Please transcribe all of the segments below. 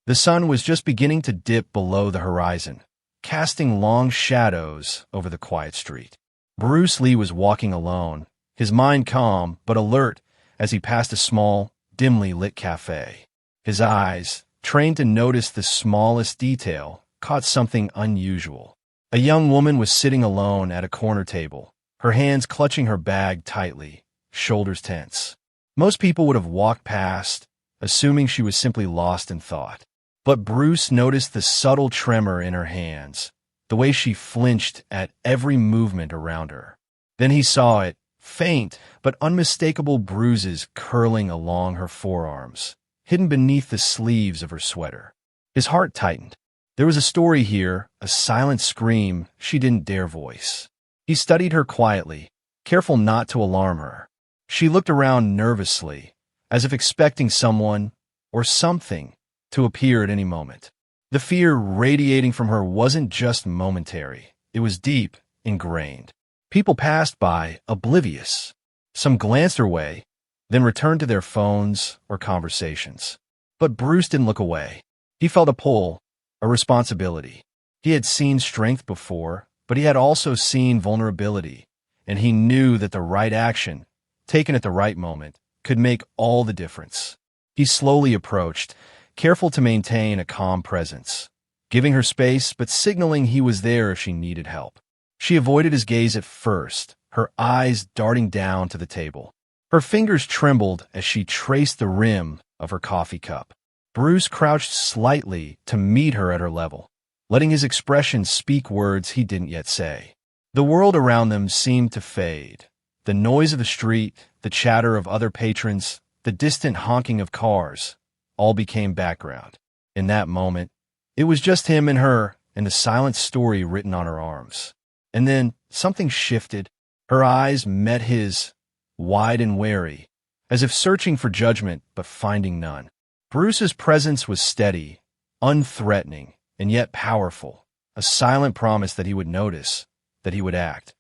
The sun was just beginning to dip below the horizon, casting long shadows over the quiet street. Bruce Lee was walking alone, his mind calm but alert as he passed a small, dimly lit cafe. His eyes, trained to notice the smallest detail, caught something unusual. A young woman was sitting alone at a corner table, her hands clutching her bag tightly, shoulders tense. Most people would have walked past, assuming she was simply lost in thought. But Bruce noticed the subtle tremor in her hands, the way she flinched at every movement around her. Then he saw it, faint but unmistakable bruises curling along her forearms, hidden beneath the sleeves of her sweater. His heart tightened. There was a story here, a silent scream she didn't dare voice. He studied her quietly, careful not to alarm her. She looked around nervously, as if expecting someone or something to appear at any moment. The fear radiating from her wasn't just momentary. It was deep, ingrained. People passed by, oblivious. Some glanced her way, then returned to their phones or conversations. But Bruce didn't look away. He felt a pull, a responsibility. He had seen strength before, but he had also seen vulnerability, and he knew that the right action, taken at the right moment, could make all the difference. He slowly approached, careful to maintain a calm presence, giving her space but signaling he was there if she needed help. She avoided his gaze at first, her eyes darting down to the table. Her fingers trembled as she traced the rim of her coffee cup. Bruce crouched slightly to meet her at her level, letting his expression speak words he didn't yet say. The world around them seemed to fade. The noise of the street, the chatter of other patrons, the distant honking of cars, all became background. In that moment, it was just him and her and the silent story written on her arms. And then something shifted. Her eyes met his, wide and wary, as if searching for judgment but finding none. Bruce's presence was steady, unthreatening, and yet powerful, a silent promise that he would notice, that he would act.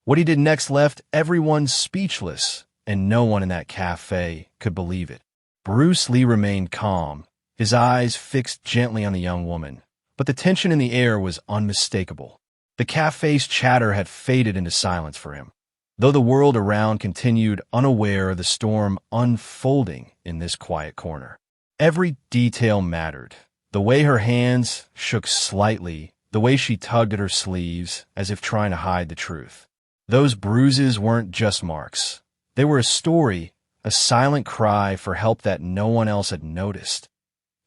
What he did next left everyone speechless, and no one in that cafe could believe it. Bruce Lee remained calm, his eyes fixed gently on the young woman, but the tension in the air was unmistakable. The cafe's chatter had faded into silence for him, though the world around continued unaware of the storm unfolding in this quiet corner. Every detail mattered. The way her hands shook slightly, the way she tugged at her sleeves as if trying to hide the truth. Those bruises weren't just marks. They were a story, a silent cry for help that no one else had noticed.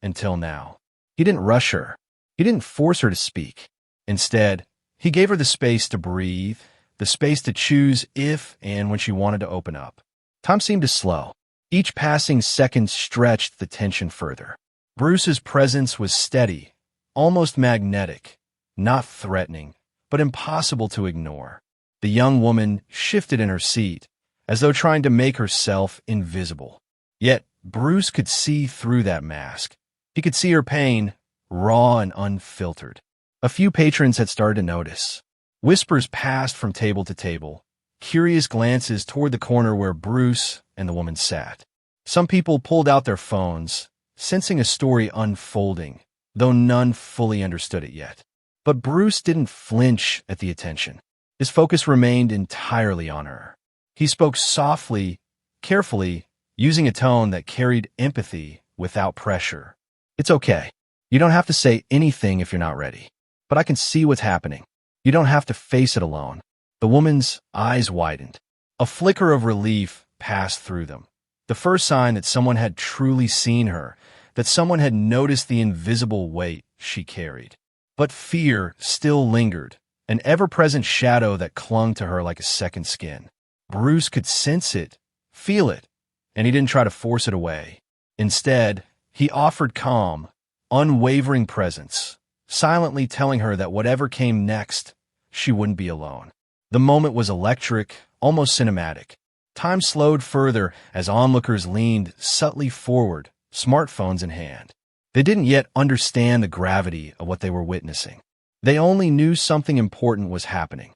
Until now. He didn't rush her. He didn't force her to speak. Instead, he gave her the space to breathe, the space to choose if and when she wanted to open up. Time seemed to slow. Each passing second stretched the tension further. Bruce's presence was steady, almost magnetic, not threatening, but impossible to ignore. The young woman shifted in her seat, as though trying to make herself invisible. Yet Bruce could see through that mask. He could see her pain, raw and unfiltered. A few patrons had started to notice. Whispers passed from table to table, curious glances toward the corner where Bruce and the woman sat. Some people pulled out their phones, sensing a story unfolding, though none fully understood it yet. But Bruce didn't flinch at the attention. His focus remained entirely on her. He spoke softly, carefully, using a tone that carried empathy without pressure. It's okay. You don't have to say anything if you're not ready. But I can see what's happening. You don't have to face it alone. The woman's eyes widened. A flicker of relief passed through them. The first sign that someone had truly seen her, that someone had noticed the invisible weight she carried. But fear still lingered, an ever-present shadow that clung to her like a second skin. Bruce could sense it, feel it, and he didn't try to force it away. Instead, he offered calm, unwavering presence, silently telling her that whatever came next, she wouldn't be alone. The moment was electric, almost cinematic. Time slowed further as onlookers leaned subtly forward, smartphones in hand. They didn't yet understand the gravity of what they were witnessing. They only knew something important was happening.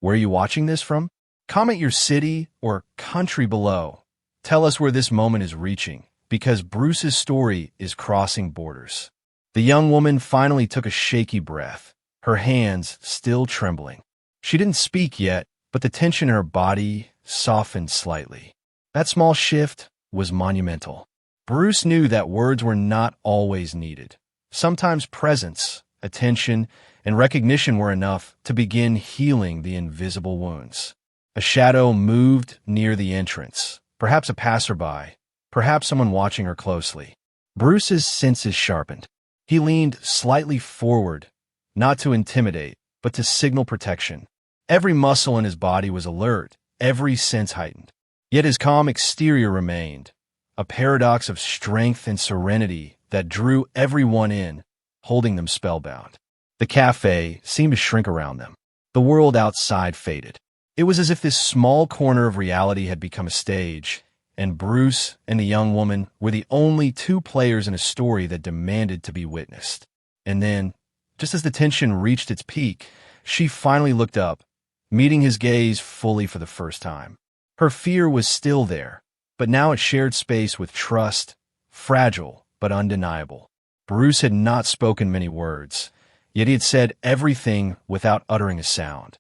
Where are you watching this from? Comment your city or country below. Tell us where this moment is reaching, because Bruce's story is crossing borders. The young woman finally took a shaky breath, her hands still trembling. She didn't speak yet, but the tension in her body softened slightly. That small shift was monumental. Bruce knew that words were not always needed. Sometimes presence, attention, and recognition were enough to begin healing the invisible wounds. A shadow moved near the entrance, perhaps a passerby, perhaps someone watching her closely. Bruce's senses sharpened. He leaned slightly forward, not to intimidate, but to signal protection. Every muscle in his body was alert, every sense heightened. Yet his calm exterior remained, a paradox of strength and serenity that drew everyone in, holding them spellbound. The cafe seemed to shrink around them. The world outside faded. It was as if this small corner of reality had become a stage, and Bruce and the young woman were the only two players in a story that demanded to be witnessed. And then, just as the tension reached its peak, she finally looked up, meeting his gaze fully for the first time. Her fear was still there, but now it shared space with trust, fragile but undeniable. Bruce had not spoken many words, yet he had said everything without uttering a sound.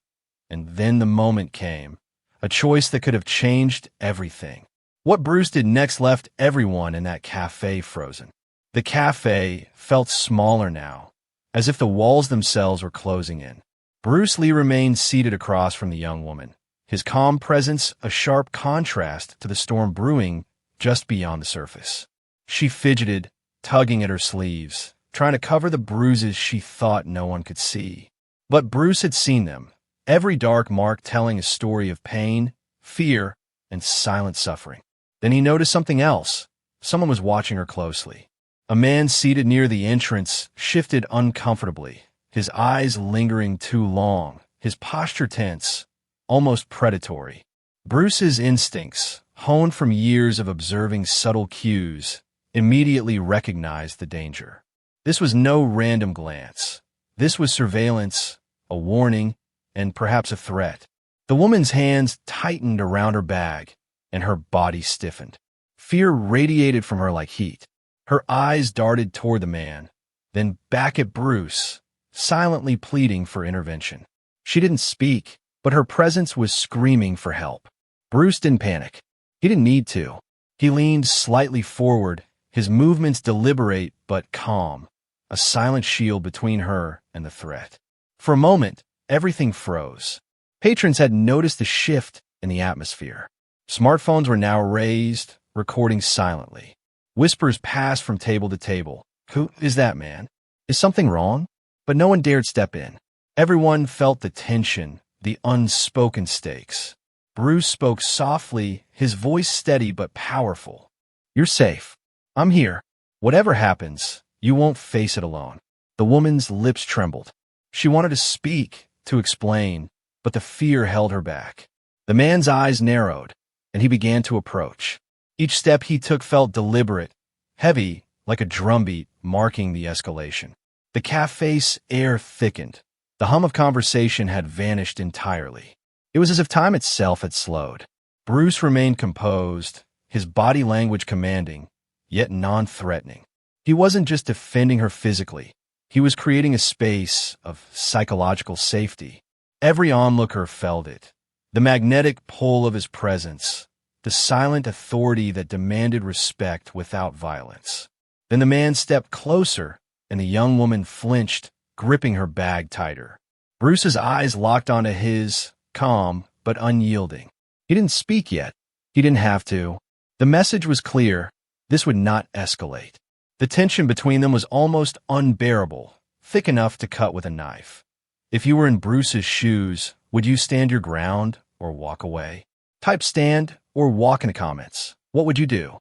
And then the moment came, a choice that could have changed everything. What Bruce did next left everyone in that cafe frozen. The cafe felt smaller now, as if the walls themselves were closing in. Bruce Lee remained seated across from the young woman, his calm presence a sharp contrast to the storm brewing just beyond the surface. She fidgeted, tugging at her sleeves, trying to cover the bruises she thought no one could see. But Bruce had seen them, every dark mark telling a story of pain, fear, and silent suffering. Then he noticed something else. Someone was watching her closely. A man seated near the entrance shifted uncomfortably, his eyes lingering too long, his posture tense, almost predatory. Bruce's instincts, honed from years of observing subtle cues, immediately recognized the danger. This was no random glance. This was surveillance, a warning, and perhaps a threat. The woman's hands tightened around her bag, and her body stiffened. Fear radiated from her like heat. Her eyes darted toward the man, then back at Bruce, silently pleading for intervention. She didn't speak, but her presence was screaming for help. Bruce didn't panic. He didn't need to. He leaned slightly forward, his movements deliberate but calm, a silent shield between her and the threat. For a moment, everything froze. Patrons had noticed the shift in the atmosphere. Smartphones were now raised, recording silently. Whispers passed from table to table. "Who is that man? Is something wrong?" But no one dared step in. Everyone felt the tension, the unspoken stakes. Bruce spoke softly, his voice steady but powerful. "You're safe. I'm here. Whatever happens, you won't face it alone." The woman's lips trembled. She wanted to speak, to explain, but the fear held her back. The man's eyes narrowed, and he began to approach. Each step he took felt deliberate, heavy, like a drumbeat marking the escalation. The cafe's air thickened. The hum of conversation had vanished entirely. It was as if time itself had slowed. Bruce remained composed, his body language commanding, yet non-threatening. He wasn't just defending her physically. He was creating a space of psychological safety. Every onlooker felt it. The magnetic pull of his presence, the silent authority that demanded respect without violence. Then the man stepped closer, and the young woman flinched, gripping her bag tighter. Bruce's eyes locked onto his, calm but unyielding. He didn't speak yet. He didn't have to. The message was clear. This would not escalate. The tension between them was almost unbearable, thick enough to cut with a knife. If you were in Bruce's shoes, would you stand your ground or walk away? Type stand or walk in the comments. What would you do?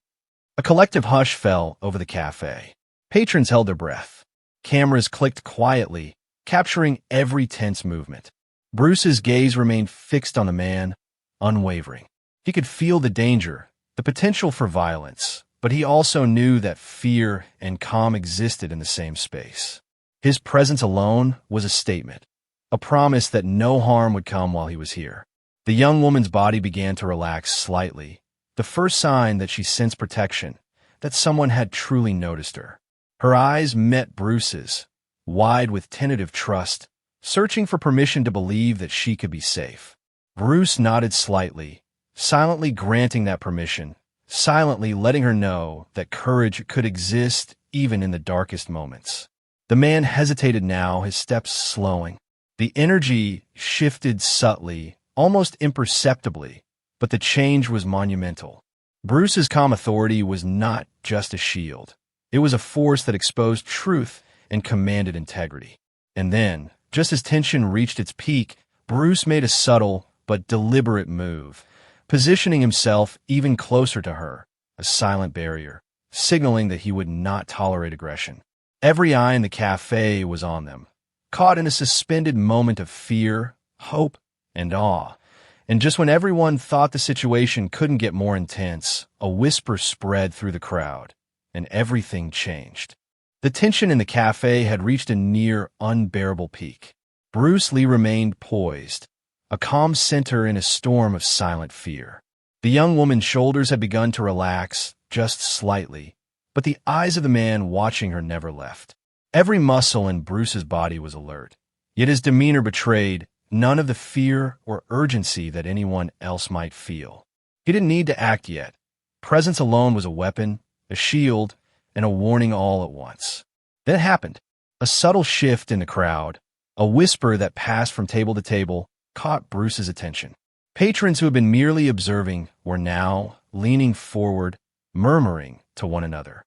A collective hush fell over the cafe. Patrons held their breath. Cameras clicked quietly, capturing every tense movement. Bruce's gaze remained fixed on the man, unwavering. He could feel the danger, the potential for violence, but he also knew that fear and calm existed in the same space. His presence alone was a statement, a promise that no harm would come while he was here. The young woman's body began to relax slightly, the first sign that she sensed protection, that someone had truly noticed her. Her eyes met Bruce's, wide with tentative trust, searching for permission to believe that she could be safe. Bruce nodded slightly, silently granting that permission, silently letting her know that courage could exist even in the darkest moments. The man hesitated now, his steps slowing. The energy shifted subtly, almost imperceptibly, but the change was monumental. Bruce's calm authority was not just a shield. It was a force that exposed truth and commanded integrity. And then, just as tension reached its peak, Bruce made a subtle but deliberate move, positioning himself even closer to her, a silent barrier, signaling that he would not tolerate aggression. Every eye in the cafe was on them, caught in a suspended moment of fear, hope, and awe. And just when everyone thought the situation couldn't get more intense, a whisper spread through the crowd, and everything changed. The tension in the cafe had reached a near unbearable peak. Bruce Lee remained poised, a calm center in a storm of silent fear. The young woman's shoulders had begun to relax, just slightly, but the eyes of the man watching her never left. Every muscle in Bruce's body was alert, yet his demeanor betrayed none of the fear or urgency that anyone else might feel. He didn't need to act yet. Presence alone was a weapon, a shield, and a warning all at once. Then it happened. A subtle shift in the crowd, a whisper that passed from table to table, caught Bruce's attention. Patrons who had been merely observing were now leaning forward, murmuring to one another.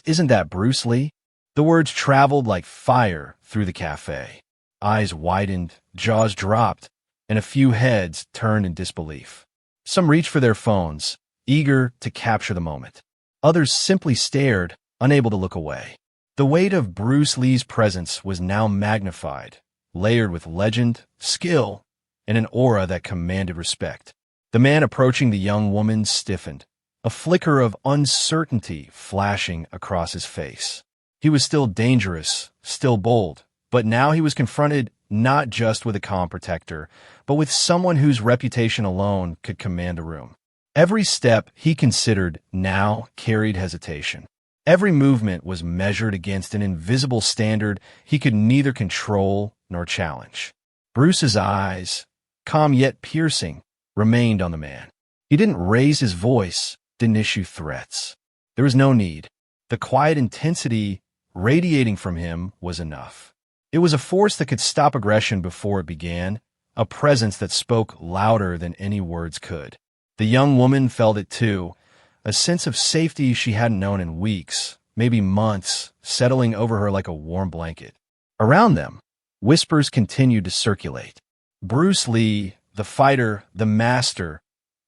Isn't that Bruce Lee? The words traveled like fire through the cafe. Eyes widened, jaws dropped, and a few heads turned in disbelief. Some reached for their phones, eager to capture the moment. Others simply stared, unable to look away. The weight of Bruce Lee's presence was now magnified, layered with legend, skill, and an aura that commanded respect. The man approaching the young woman stiffened, a flicker of uncertainty flashing across his face. He was still dangerous, still bold, but now he was confronted not just with a calm protector, but with someone whose reputation alone could command a room. Every step he considered now carried hesitation. Every movement was measured against an invisible standard he could neither control nor challenge. Bruce's eyes, calm yet piercing, remained on the man. He didn't raise his voice, didn't issue threats. There was no need. The quiet intensity radiating from him was enough. It was a force that could stop aggression before it began, a presence that spoke louder than any words could. The young woman felt it too, a sense of safety she hadn't known in weeks, maybe months, settling over her like a warm blanket. Around them, whispers continued to circulate. Bruce Lee, the fighter, the master,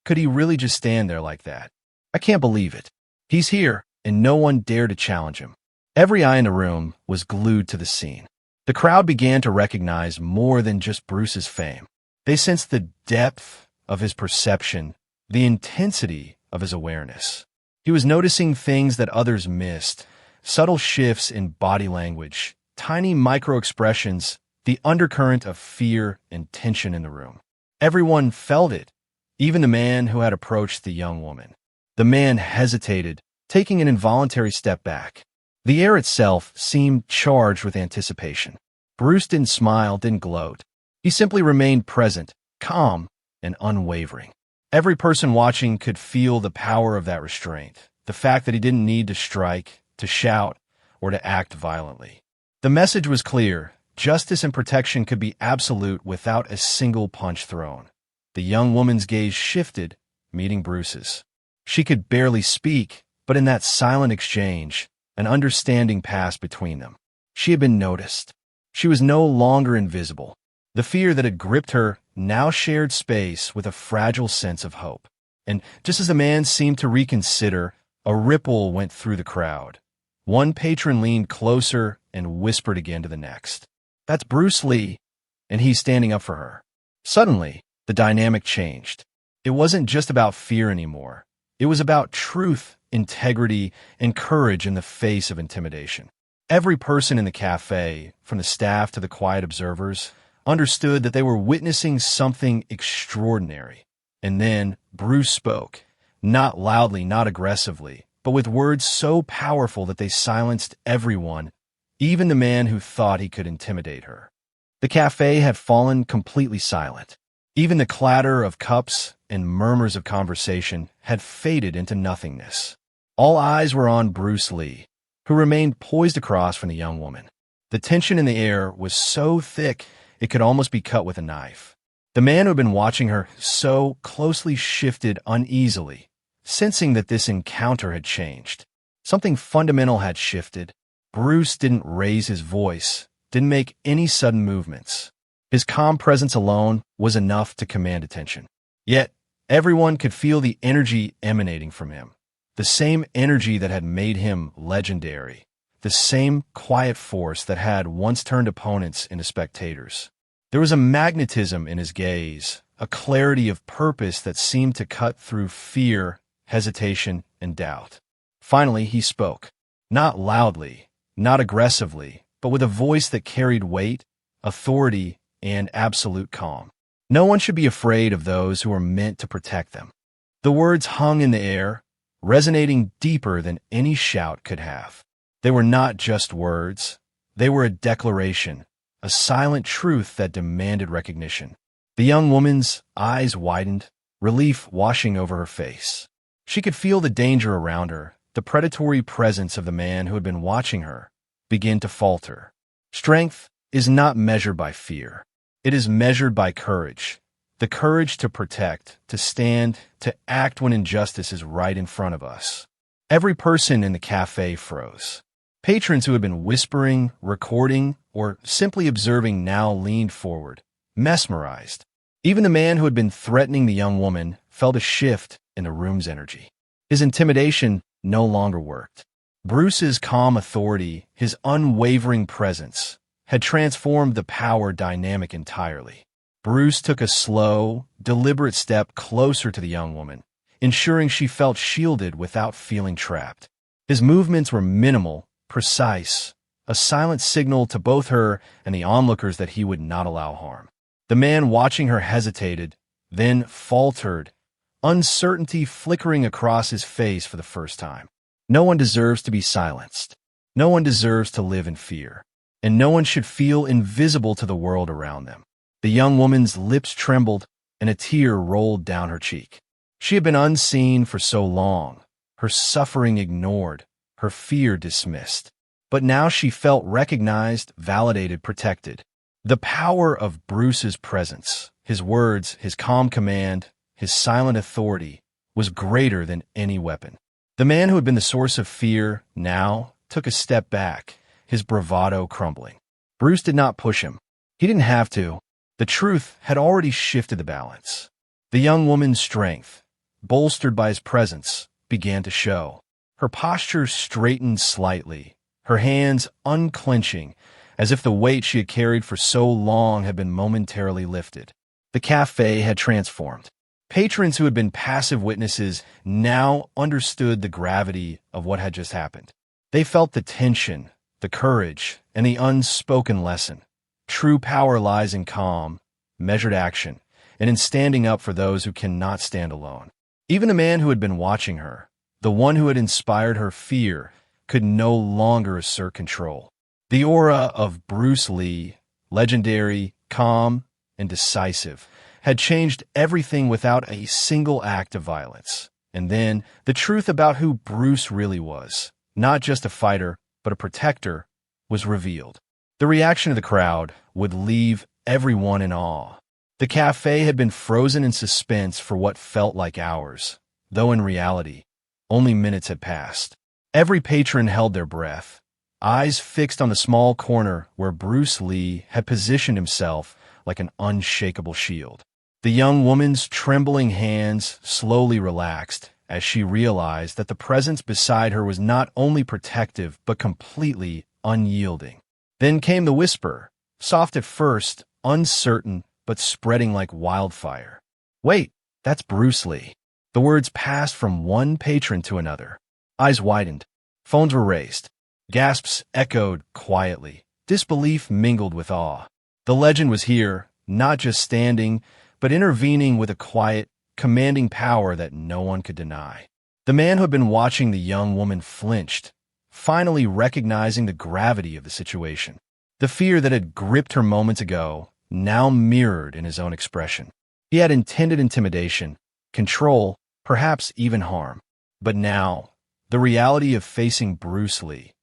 could he really just stand there like that? I can't believe it. He's here, and no one dared to challenge him. Every eye in the room was glued to the scene. The crowd began to recognize more than just Bruce's fame. They sensed the depth of his perception, the intensity of his awareness. He was noticing things that others missed, subtle shifts in body language, tiny micro-expressions, the undercurrent of fear and tension in the room. Everyone felt it, even the man who had approached the young woman. The man hesitated, taking an involuntary step back. The air itself seemed charged with anticipation. Bruce didn't smile, didn't gloat. He simply remained present, calm, and unwavering. Every person watching could feel the power of that restraint, the fact that he didn't need to strike, to shout, or to act violently. The message was clear. Justice and protection could be absolute without a single punch thrown. The young woman's gaze shifted, meeting Bruce's. She could barely speak, but in that silent exchange, an understanding passed between them. She had been noticed. She was no longer invisible. The fear that had gripped her now shared space with a fragile sense of hope. And just as the man seemed to reconsider, a ripple went through the crowd. One patron leaned closer and whispered again to the next. That's Bruce Lee, and he's standing up for her. Suddenly, the dynamic changed. It wasn't just about fear anymore. It was about truth, integrity, and courage in the face of intimidation. Every person in the cafe, from the staff to the quiet observers, understood that they were witnessing something extraordinary. And then Bruce spoke, not loudly, not aggressively, but with words so powerful that they silenced everyone, even the man who thought he could intimidate her. The cafe had fallen completely silent. Even the clatter of cups and murmurs of conversation had faded into nothingness. All eyes were on Bruce Lee, who remained poised across from the young woman. The tension in the air was so thick it could almost be cut with a knife. The man who had been watching her so closely shifted uneasily, sensing that this encounter had changed. Something fundamental had shifted. Bruce didn't raise his voice, didn't make any sudden movements. His calm presence alone was enough to command attention. Yet, everyone could feel the energy emanating from him. The same energy that had made him legendary. The same quiet force that had once turned opponents into spectators. There was a magnetism in his gaze, a clarity of purpose that seemed to cut through fear, hesitation, and doubt. Finally, he spoke. Not loudly, not aggressively, but with a voice that carried weight, authority, and absolute calm. No one should be afraid of those who are meant to protect them. The words hung in the air, resonating deeper than any shout could have. They were not just words. They were a declaration, a silent truth that demanded recognition. The young woman's eyes widened, relief washing over her face. She could feel the danger around her, the predatory presence of the man who had been watching her, begin to falter. Strength is not measured by fear. It is measured by courage. The courage to protect, to stand, to act when injustice is right in front of us. Every person in the cafe froze. Patrons who had been whispering, recording, or simply observing now leaned forward, mesmerized. Even the man who had been threatening the young woman felt a shift in the room's energy. His intimidation no longer worked. Bruce's calm authority, his unwavering presence, had transformed the power dynamic entirely. Bruce took a slow, deliberate step closer to the young woman, ensuring she felt shielded without feeling trapped. His movements were minimal, precise, a silent signal to both her and the onlookers that he would not allow harm. The man watching her hesitated, then faltered, uncertainty flickering across his face for the first time. No one deserves to be silenced. No one deserves to live in fear. And no one should feel invisible to the world around them. The young woman's lips trembled, and a tear rolled down her cheek. She had been unseen for so long, her suffering ignored, her fear dismissed. But now she felt recognized, validated, protected. The power of Bruce's presence, his words, his calm command, his silent authority, was greater than any weapon. The man who had been the source of fear now took a step back, his bravado crumbling. Bruce did not push him. He didn't have to. The truth had already shifted the balance. The young woman's strength, bolstered by his presence, began to show. Her posture straightened slightly, her hands unclenching, as if the weight she had carried for so long had been momentarily lifted. The cafe had transformed. Patrons who had been passive witnesses now understood the gravity of what had just happened. They felt the tension, the courage, and the unspoken lesson. True power lies in calm, measured action, and in standing up for those who cannot stand alone. Even the man who had been watching her, the one who had inspired her fear, could no longer assert control. The aura of Bruce Lee, legendary, calm, and decisive, had changed everything without a single act of violence. And then, the truth about who Bruce really was, not just a fighter, but a protector, was revealed. The reaction of the crowd would leave everyone in awe. The cafe had been frozen in suspense for what felt like hours, though in reality, only minutes had passed. Every patron held their breath, eyes fixed on the small corner where Bruce Lee had positioned himself like an unshakable shield. The young woman's trembling hands slowly relaxed as she realized that the presence beside her was not only protective but completely unyielding. Then came the whisper, soft at first, uncertain, but spreading like wildfire. "Wait, that's Bruce Lee." The words passed from one patron to another. Eyes widened. Phones were raised. Gasps echoed quietly. Disbelief mingled with awe. The legend was here, not just standing, but intervening with a quiet, commanding power that no one could deny. The man who had been watching the young woman flinched, finally recognizing the gravity of the situation. The fear that had gripped her moments ago now mirrored in his own expression. He had intended intimidation, control, perhaps even harm. But now, the reality of facing Bruce Lee,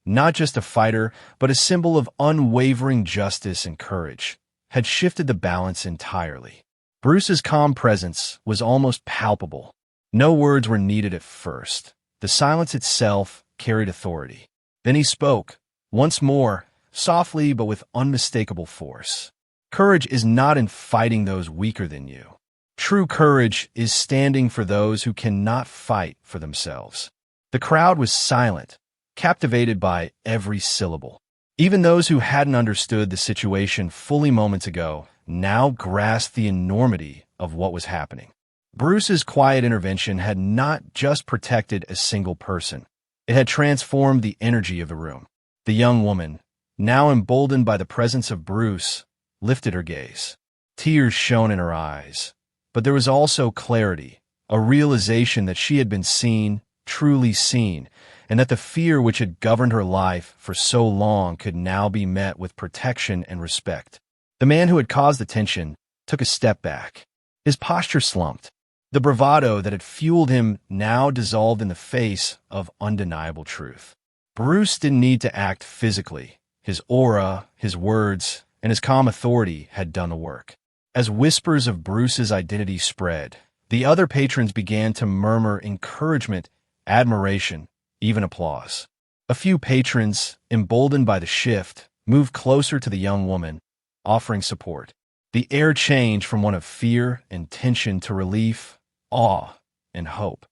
not just a fighter, but a symbol of unwavering justice and courage, had shifted the balance entirely. Bruce's calm presence was almost palpable. No words were needed at first. The silence itself carried authority. Then he spoke, once more, softly but with unmistakable force. Courage is not in fighting those weaker than you. True courage is standing for those who cannot fight for themselves. The crowd was silent, captivated by every syllable. Even those who hadn't understood the situation fully moments ago now grasped the enormity of what was happening. Bruce's quiet intervention had not just protected a single person. It had transformed the energy of the room. The young woman, now emboldened by the presence of Bruce, lifted her gaze. Tears shone in her eyes. But there was also clarity, a realization that she had been seen, truly seen, and that the fear which had governed her life for so long could now be met with protection and respect. The man who had caused the tension took a step back. His posture slumped. The bravado that had fueled him now dissolved in the face of undeniable truth. Bruce didn't need to act physically. His aura, his words, and his calm authority had done the work. As whispers of Bruce's identity spread, the other patrons began to murmur encouragement, admiration, even applause. A few patrons, emboldened by the shift, moved closer to the young woman, offering support. The air changed from one of fear and tension to relief, awe, and hope.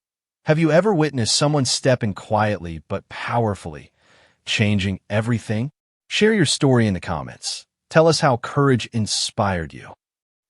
Have you ever witnessed someone step in quietly but powerfully, changing everything? Share your story in the comments. Tell us how courage inspired you.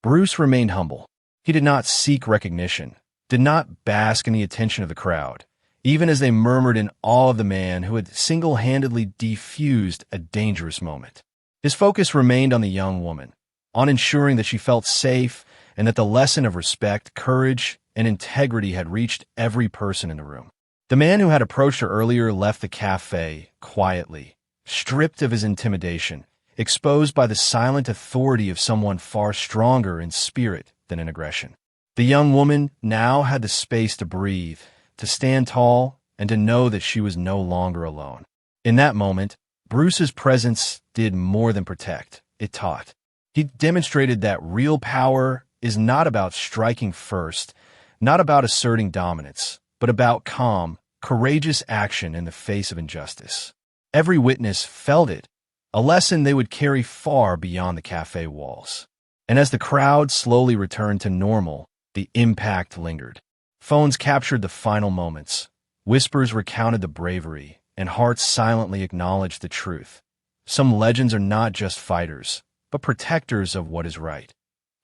Bruce remained humble. He did not seek recognition, did not bask in the attention of the crowd, even as they murmured in awe of the man who had single-handedly defused a dangerous moment. His focus remained on the young woman, on ensuring that she felt safe and that the lesson of respect, courage, and integrity had reached every person in the room. The man who had approached her earlier left the cafe quietly, stripped of his intimidation, exposed by the silent authority of someone far stronger in spirit than in aggression. The young woman now had the space to breathe, to stand tall, and to know that she was no longer alone. In that moment, Bruce's presence did more than protect, it taught. He demonstrated that real power is not about striking first, not about asserting dominance, but about calm, courageous action in the face of injustice. Every witness felt it, a lesson they would carry far beyond the cafe walls. And as the crowd slowly returned to normal, the impact lingered. Phones captured the final moments. Whispers recounted the bravery, and hearts silently acknowledged the truth. Some legends are not just fighters, but protectors of what is right.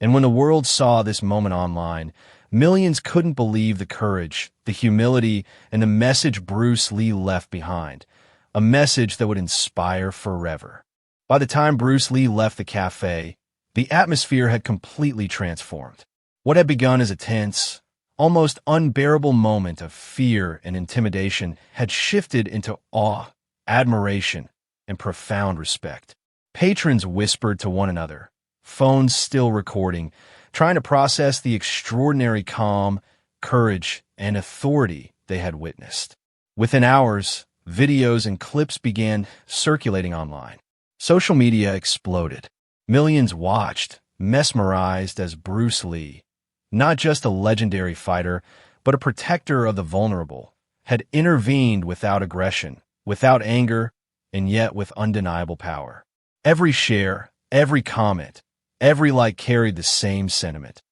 And when the world saw this moment online, millions couldn't believe the courage, the humility, and the message Bruce Lee left behind. A message that would inspire forever. By the time Bruce Lee left the cafe, the atmosphere had completely transformed. What had begun as a tense, almost unbearable moment of fear and intimidation had shifted into awe, admiration, and profound respect. Patrons whispered to one another, phones still recording, trying to process the extraordinary calm, courage, and authority they had witnessed. Within hours, videos and clips began circulating online. Social media exploded. Millions watched, mesmerized as Bruce Lee, not just a legendary fighter, but a protector of the vulnerable, had intervened without aggression, without anger, and yet with undeniable power. Every share, every comment, every like carried the same sentiment.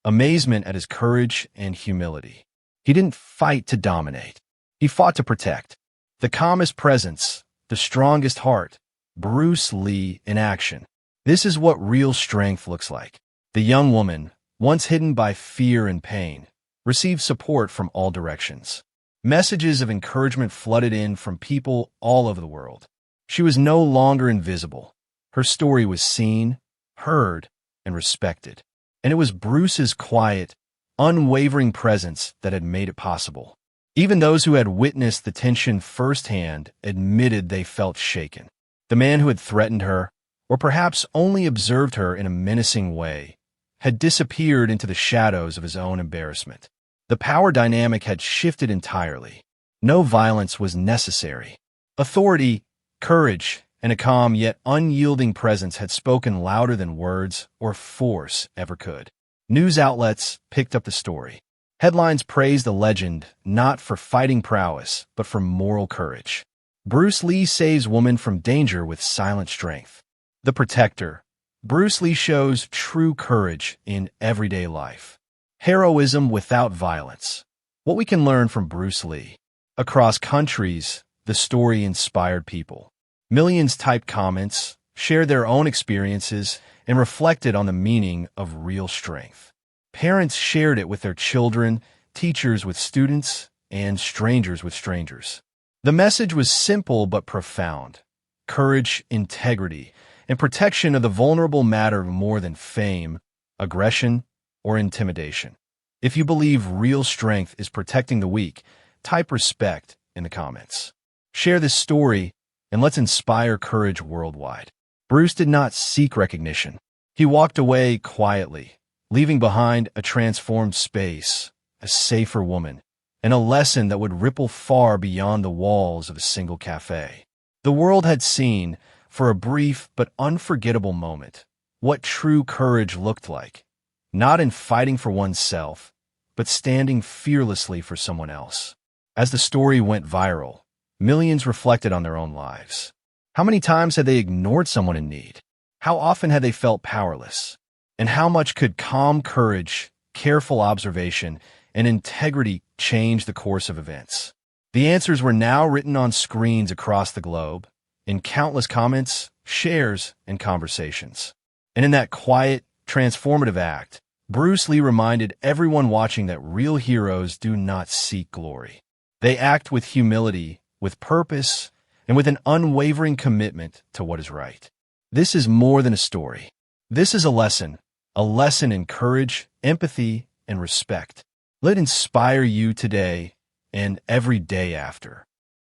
Amazement at his courage and humility. He didn't fight to dominate. He fought to protect. The calmest presence, the strongest heart, Bruce Lee in action. This is what real strength looks like. The young woman, once hidden by fear and pain, received support from all directions. Messages of encouragement flooded in from people all over the world. She was no longer invisible. Her story was seen, heard, and respected. And it was Bruce's quiet, unwavering presence that had made it possible. Even those who had witnessed the tension firsthand admitted they felt shaken. The man who had threatened her, or perhaps only observed her in a menacing way, had disappeared into the shadows of his own embarrassment. The power dynamic had shifted entirely. No violence was necessary. Authority, courage, and a calm yet unyielding presence had spoken louder than words or force ever could. News outlets picked up the story. Headlines praised the legend not for fighting prowess, but for moral courage. Bruce Lee saves woman from danger with silent strength. The Protector. Bruce Lee shows true courage in everyday life. Heroism without violence. What we can learn from Bruce Lee. Across countries, the story inspired people. Millions typed comments, shared their own experiences, and reflected on the meaning of real strength. Parents shared it with their children, teachers with students, and strangers with strangers. The message was simple but profound. Courage, integrity, and protection of the vulnerable matter more than fame, aggression, or intimidation. If you believe real strength is protecting the weak, type respect in the comments. Share this story, and let's inspire courage worldwide. Bruce did not seek recognition. He walked away quietly, leaving behind a transformed space, a safer woman, and a lesson that would ripple far beyond the walls of a single cafe. The world had seen, for a brief but unforgettable moment, what true courage looked like. Not in fighting for oneself, but standing fearlessly for someone else. As the story went viral, millions reflected on their own lives. How many times had they ignored someone in need? How often had they felt powerless? And how much could calm courage, careful observation, and integrity change the course of events? The answers were now written on screens across the globe, in countless comments, shares, and conversations. And in that quiet, transformative act, Bruce Lee reminded everyone watching that real heroes do not seek glory. They act with humility, with purpose, and with an unwavering commitment to what is right. This is more than a story. This is a lesson in courage, empathy, and respect. Let it inspire you today and every day after.